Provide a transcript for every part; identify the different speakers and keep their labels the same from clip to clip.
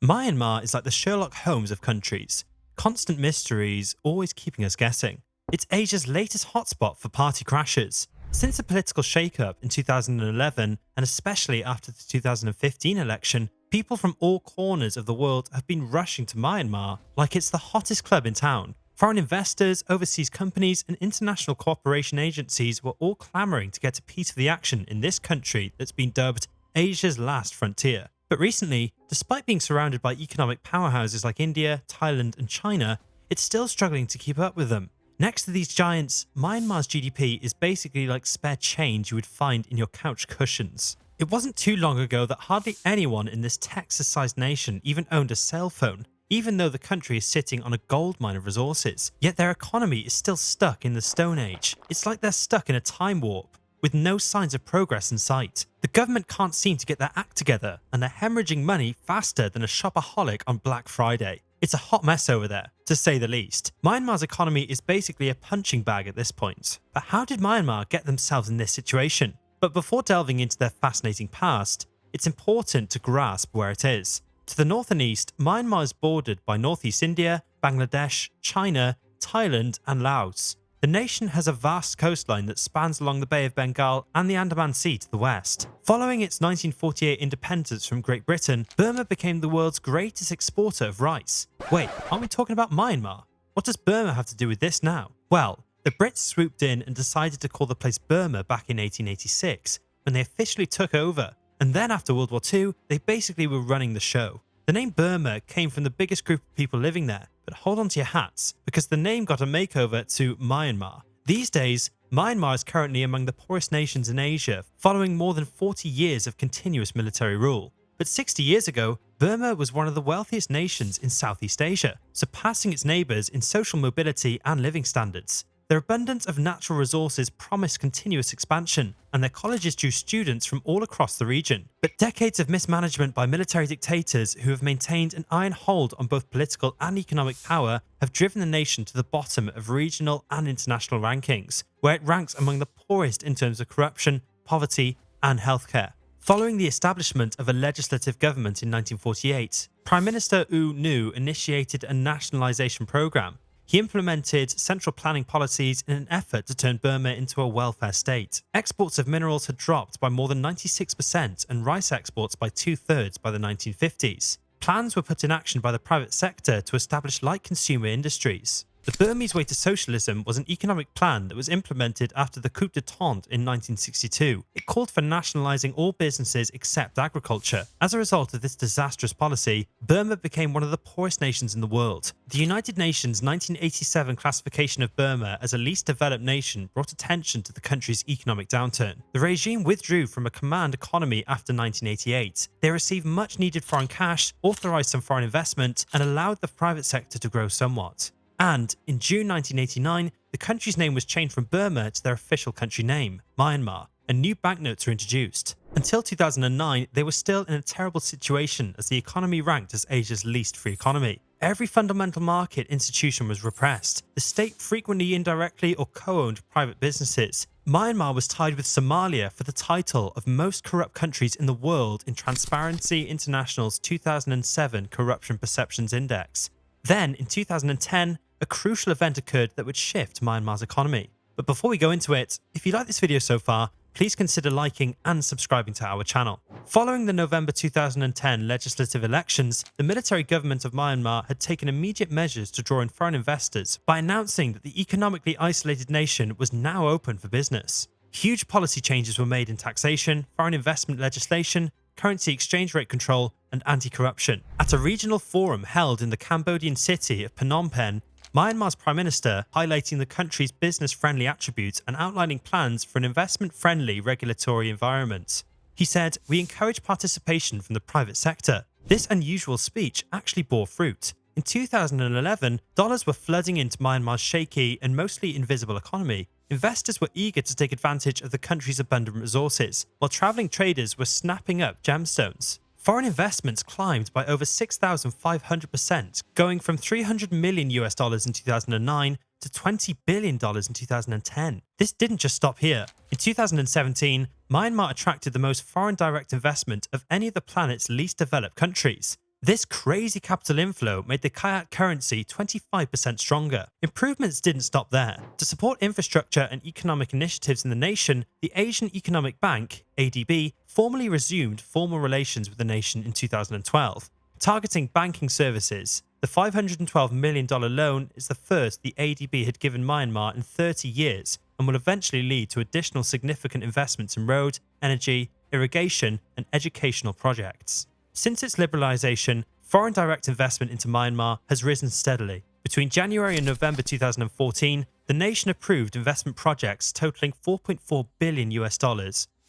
Speaker 1: Myanmar is like the Sherlock Holmes of countries. Constant mysteries, always keeping us guessing. It's Asia's latest hotspot for party crashes. Since the political shake-up in 2011, and especially after the 2015 election, people from all corners of the world have been rushing to Myanmar like it's the hottest club in town. Foreign investors, overseas companies, and international cooperation agencies were all clamoring to get a piece of the action in this country that's been dubbed Asia's last frontier. But recently, despite being surrounded by economic powerhouses like India, Thailand, and China, it's still struggling to keep up with them. Next to these giants, Myanmar's GDP is basically like spare change you would find in your couch cushions. It wasn't too long ago that hardly anyone in this Texas-sized nation even owned a cell phone, even though the country is sitting on a goldmine of resources. Yet their economy is still stuck in the Stone Age. It's like they're stuck in a time warp, with no signs of progress in sight. The government can't seem to get their act together, and they're hemorrhaging money faster than a shopaholic on Black Friday. It's a hot mess over there, to say the least. Myanmar's economy is basically a punching bag at this point. But how did Myanmar get themselves in this situation? But before delving into their fascinating past, it's important to grasp where it is. To the north and east, Myanmar is bordered by northeast India, Bangladesh, China, Thailand, and Laos. The nation has a vast coastline that spans along the Bay of Bengal and the Andaman Sea to the west. Following its 1948 independence from Great Britain, Burma became the world's greatest exporter of rice. Wait, aren't we talking about Myanmar? What does Burma have to do with this now? Well, the Brits swooped in and decided to call the place Burma back in 1886, when they officially took over. And then after World War II, they basically were running the show. The name Burma came from the biggest group of people living there, but hold on to your hats, because the name got a makeover to Myanmar. These days, Myanmar is currently among the poorest nations in Asia, following more than 40 years of continuous military rule. But 60 years ago, Burma was one of the wealthiest nations in Southeast Asia, surpassing its neighbours in social mobility and living standards. Their abundance of natural resources promised continuous expansion, and their colleges drew students from all across the region. But decades of mismanagement by military dictators who have maintained an iron hold on both political and economic power have driven the nation to the bottom of regional and international rankings, where it ranks among the poorest in terms of corruption, poverty, and healthcare. Following the establishment of a legislative government in 1948, Prime Minister U Nu initiated a nationalisation programme. He implemented central planning policies in an effort to turn Burma into a welfare state. Exports of minerals had dropped by more than 96% and rice exports by 2/3 by the 1950s. Plans were put in action by the private sector to establish light consumer industries. The Burmese way to socialism was an economic plan that was implemented after the coup d'etat in 1962. It called for nationalising all businesses except agriculture. As a result of this disastrous policy, Burma became one of the poorest nations in the world. The United Nations 1987 classification of Burma as a least developed nation brought attention to the country's economic downturn. The regime withdrew from a command economy after 1988. They received much needed foreign cash, authorised some foreign investment, and allowed the private sector to grow somewhat. And in June 1989, the country's name was changed from Burma to their official country name, Myanmar, and new banknotes were introduced. Until 2009, they were still in a terrible situation as the economy ranked as Asia's least free economy. Every fundamental market institution was repressed. The state frequently indirectly or co-owned private businesses. Myanmar was tied with Somalia for the title of most corrupt countries in the world in Transparency International's 2007 Corruption Perceptions Index. Then, in 2010, a crucial event occurred that would shift Myanmar's economy. But before we go into it, if you like this video so far, please consider liking and subscribing to our channel. Following the November 2010 legislative elections, the military government of Myanmar had taken immediate measures to draw in foreign investors by announcing that the economically isolated nation was now open for business. Huge policy changes were made in taxation, foreign investment legislation, currency exchange rate control, and anti-corruption. At a regional forum held in the Cambodian city of Phnom Penh, Myanmar's Prime Minister, highlighting the country's business-friendly attributes and outlining plans for an investment-friendly regulatory environment. He said, "We encourage participation from the private sector." This unusual speech actually bore fruit. In 2011, dollars were flooding into Myanmar's shaky and mostly invisible economy. Investors were eager to take advantage of the country's abundant resources, while travelling traders were snapping up gemstones. Foreign investments climbed by over 6,500%, going from $300 million in 2009 to $20 billion in 2010. This didn't just stop here. In 2017, Myanmar attracted the most foreign direct investment of any of the planet's least developed countries. This crazy capital inflow made the kyat currency 25% stronger. Improvements didn't stop there. To support infrastructure and economic initiatives in the nation, the Asian Economic Bank, ADB, formally resumed formal relations with the nation in 2012, targeting banking services. The $512 million loan is the first the ADB had given Myanmar in 30 years and will eventually lead to additional significant investments in road, energy, irrigation, and educational projects. Since its liberalization, foreign direct investment into Myanmar has risen steadily. Between January and November 2014, the nation approved investment projects totaling $4.4 billion US.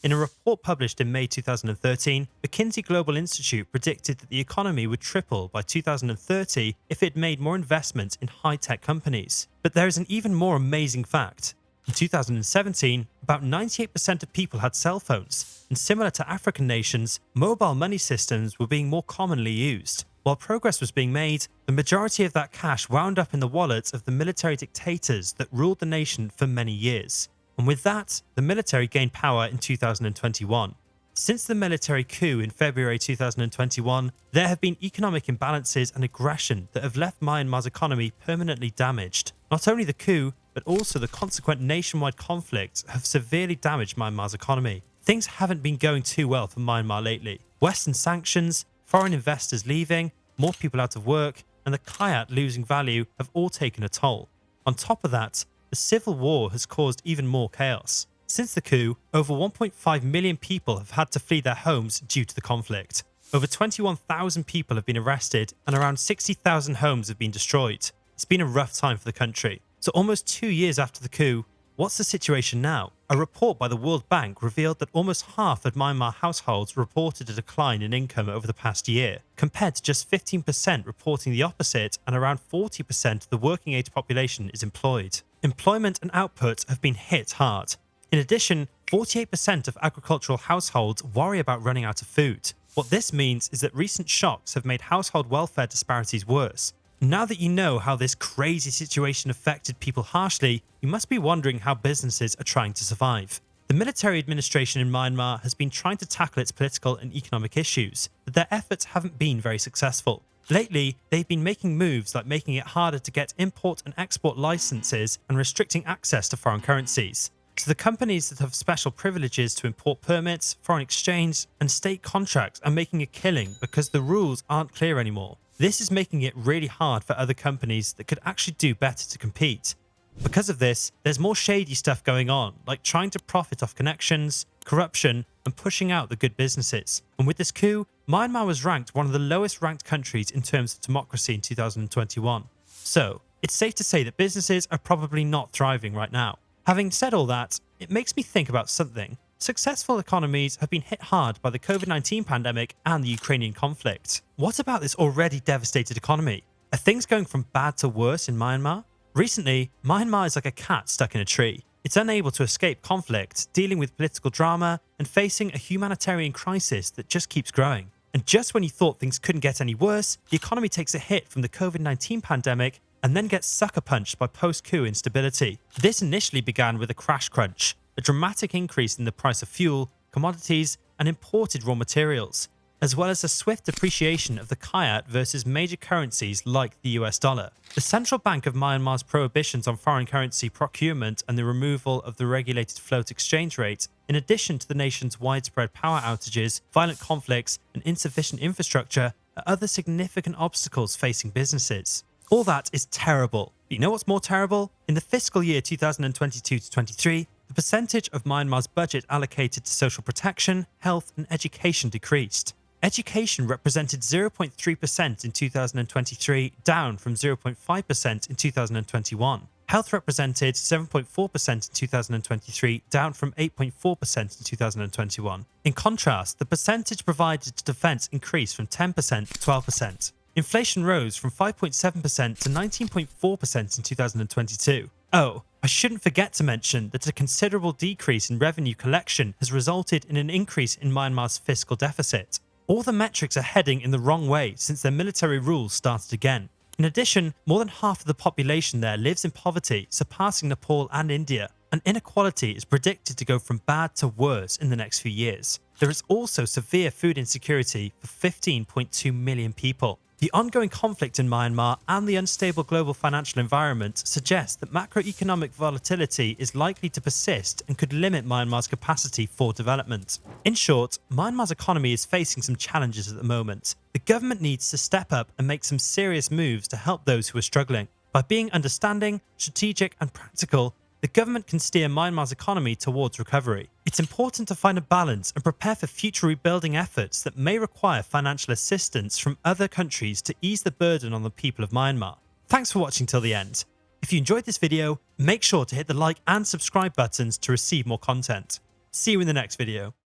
Speaker 1: In a report published in May 2013, McKinsey Global Institute predicted that the economy would triple by 2030 if it made more investment in high-tech companies. But there is an even more amazing fact. In 2017, about 98% of people had cell phones, and similar to African nations, mobile money systems were being more commonly used. While progress was being made, the majority of that cash wound up in the wallets of the military dictators that ruled the nation for many years. And with that, the military gained power in 2021. Since the military coup in February 2021, there have been economic imbalances and aggression that have left Myanmar's economy permanently damaged. Not only the coup, but also the consequent nationwide conflicts have severely damaged Myanmar's economy. Things haven't been going too well for Myanmar lately. Western sanctions, foreign investors leaving, more people out of work, and the kyat losing value have all taken a toll. On top of that, the civil war has caused even more chaos. Since the coup, over 1.5 million people have had to flee their homes due to the conflict. Over 21,000 people have been arrested and around 60,000 homes have been destroyed. It's been a rough time for the country. So almost 2 years after the coup, what's the situation now? A report by the World Bank revealed that almost half of Myanmar households reported a decline in income over the past year, compared to just 15% reporting the opposite, and around 40% of the working age population is employed. Employment and output have been hit hard. In addition, 48% of agricultural households worry about running out of food. What this means is that recent shocks have made household welfare disparities worse. Now that you know how this crazy situation affected people harshly, you must be wondering how businesses are trying to survive. The military administration in Myanmar has been trying to tackle its political and economic issues, but their efforts haven't been very successful. Lately, they've been making moves like making it harder to get import and export licenses and restricting access to foreign currencies. So the companies that have special privileges to import permits, foreign exchange, and state contracts are making a killing because the rules aren't clear anymore. This is making it really hard for other companies that could actually do better to compete. Because of this, there's more shady stuff going on, like trying to profit off connections, corruption, and pushing out the good businesses. And with this coup, Myanmar was ranked one of the lowest ranked countries in terms of democracy in 2021. So, it's safe to say that businesses are probably not thriving right now. Having said all that, it makes me think about something. Successful economies have been hit hard by the COVID-19 pandemic and the Ukrainian conflict. What about this already devastated economy? Are things going from bad to worse in Myanmar? Recently, Myanmar is like a cat stuck in a tree. It's unable to escape conflict, dealing with political drama, and facing a humanitarian crisis that just keeps growing. And just when you thought things couldn't get any worse, the economy takes a hit from the COVID-19 pandemic and then gets sucker punched by post-coup instability. This initially began with a crash crunch, a dramatic increase in the price of fuel, commodities, and imported raw materials, as well as a swift appreciation of the kyat versus major currencies like the US dollar. The Central Bank of Myanmar's prohibitions on foreign currency procurement and the removal of the regulated float exchange rate, in addition to the nation's widespread power outages, violent conflicts, and insufficient infrastructure, are other significant obstacles facing businesses. All that is terrible. But you know what's more terrible? In the fiscal year 2022-23, the percentage of Myanmar's budget allocated to social protection, health, and education decreased. Education represented 0.3% in 2023, down from 0.5% in 2021. Health represented 7.4% in 2023, down from 8.4% in 2021. In contrast, the percentage provided to defense increased from 10% to 12%. Inflation rose from 5.7% to 19.4% in 2022. Oh, I shouldn't forget to mention that a considerable decrease in revenue collection has resulted in an increase in Myanmar's fiscal deficit. All the metrics are heading in the wrong way since their military rule started again. In addition, more than half of the population there lives in poverty, surpassing Nepal and India. and inequality is predicted to go from bad to worse in the next few years. There is also severe food insecurity for 15.2 million people. The ongoing conflict in Myanmar and the unstable global financial environment suggest that macroeconomic volatility is likely to persist and could limit Myanmar's capacity for development. In short, Myanmar's economy is facing some challenges at the moment. The government needs to step up and make some serious moves to help those who are struggling. By being understanding, strategic, and practical, the government can steer Myanmar's economy towards recovery. It's important to find a balance and prepare for future rebuilding efforts that may require financial assistance from other countries to ease the burden on the people of Myanmar. Thanks for watching till the end. If you enjoyed this video, make sure to hit the like and subscribe buttons to receive more content. See you in the next video.